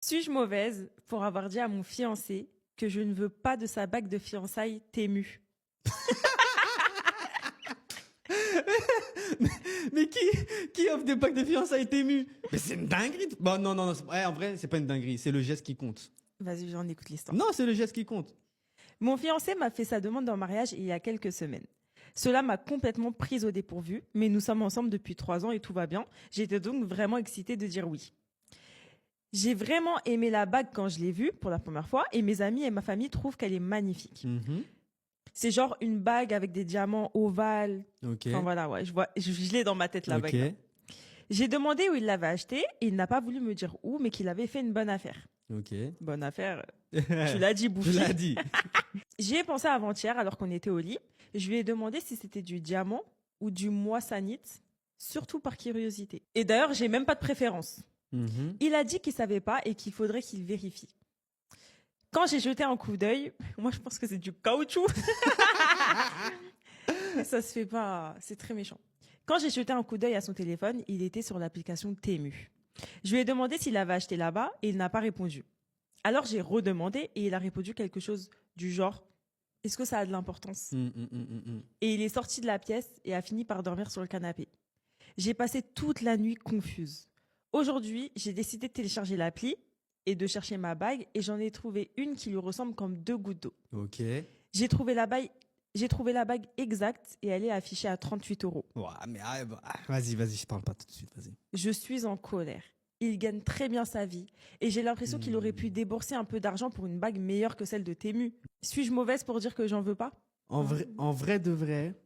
Suis-je mauvaise pour avoir dit à mon fiancé que je ne veux pas de sa bague de fiançailles Temu? Mais qui offre des packs de fiançailles Temu? Mais c'est une dinguerie. Bon, non, non, non. Ouais, en vrai, c'est pas une dinguerie. C'est le geste qui compte. Vas-y, j'en écoute l'histoire. Non, c'est le geste qui compte. Mon fiancé m'a fait sa demande en mariage il y a quelques semaines. Cela m'a complètement prise au dépourvu, mais nous sommes ensemble depuis 3 ans et tout va bien. J'étais donc vraiment excitée de dire oui. J'ai vraiment aimé la bague quand je l'ai vue pour la première fois et mes amis et ma famille trouvent qu'elle est magnifique. C'est genre une bague avec des diamants ovales. Ok. Enfin voilà, ouais, je l'ai dans ma tête la Ok. bague. Là. J'ai demandé où il l'avait acheté et il n'a pas voulu me dire où, mais qu'il avait fait une bonne affaire. Ok. Bonne affaire, tu l'as dit, Tu Bouffi. l'as dit. J'y ai pensé avant-hier alors qu'on était au lit. Je lui ai demandé si c'était du diamant ou du moissanite, surtout par curiosité. Et d'ailleurs, j'ai même pas de préférence. Il a dit qu'il savait pas et qu'il faudrait qu'il vérifie. Quand j'ai jeté un coup d'œil, moi je pense que c'est du caoutchouc. Ça se fait pas, c'est très méchant. Quand j'ai jeté un coup d'œil à son téléphone, il était sur l'application Temu. Je lui ai demandé s'il avait acheté là-bas et il n'a pas répondu. Alors j'ai redemandé et il a répondu quelque chose du genre « Est-ce que ça a de l'importance ?» Et il est sorti de la pièce et a fini par dormir sur le canapé. J'ai passé toute la nuit confuse. Aujourd'hui, j'ai décidé de télécharger l'appli et de chercher ma bague et j'en ai trouvé une qui lui ressemble comme 2 gouttes d'eau. Ok. J'ai trouvé la bague exacte et elle est affichée à 38 €. Ouais, mais vas-y, je parle pas tout de suite, vas-y. Je suis en colère. Il gagne très bien sa vie et j'ai l'impression qu'il aurait pu débourser un peu d'argent pour une bague meilleure que celle de Temu. Suis-je mauvaise pour dire que j'en veux pas? En vrai de vrai,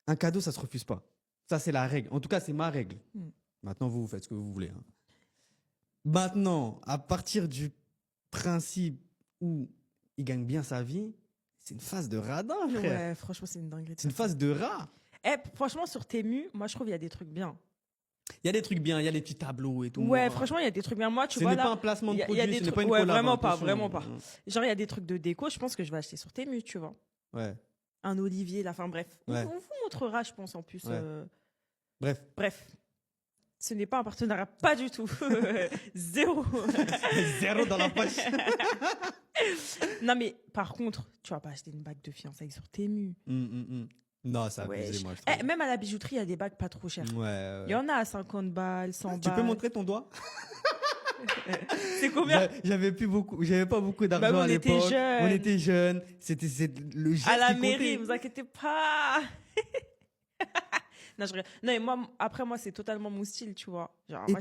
un cadeau, ça se refuse pas. Ça, c'est la règle. En tout cas, c'est ma règle. Maintenant, vous faites ce que vous voulez. Hein. Maintenant, à partir du principe où il gagne bien sa vie, c'est une phase de radin, frère. Ouais, franchement, c'est une dinguerie. C'est une phase de rat. Franchement, sur Temu, moi, je trouve qu'il y a des trucs bien. Il y a des trucs bien, il y a les petits tableaux et tout. Ouais, franchement, il y a des trucs bien. Moi, tu vois, ce n'est là, pas un placement de il y produit, a des ce n'est trucs, pas une ouais, collab. vraiment pas, attention. vraiment pas. Genre, il y a des trucs de déco, je pense que je vais acheter sur Temu, tu vois. Ouais. Un olivier, là, enfin bref. Ouais. On vous montrera, je pense, en plus. Ouais. Bref. Ce n'est pas un partenariat, pas du tout. Zéro. Zéro dans la poche. Non, mais par contre, tu vas pas acheter une bague de fiançailles sur Temu. Non, ça a abusé, moi, je trouve. Même à la bijouterie, il y a des bagues pas trop chères. Ouais. Il y en a à 50 balles, 100 balles. Tu peux montrer ton doigt? C'est combien? J'avais pas beaucoup d'argent à l'époque. On était jeunes. C'était le geste à la qui mairie, comptait. vous inquiétez pas. Non, mais après, moi, c'est totalement mon style, tu vois. Genre, moi,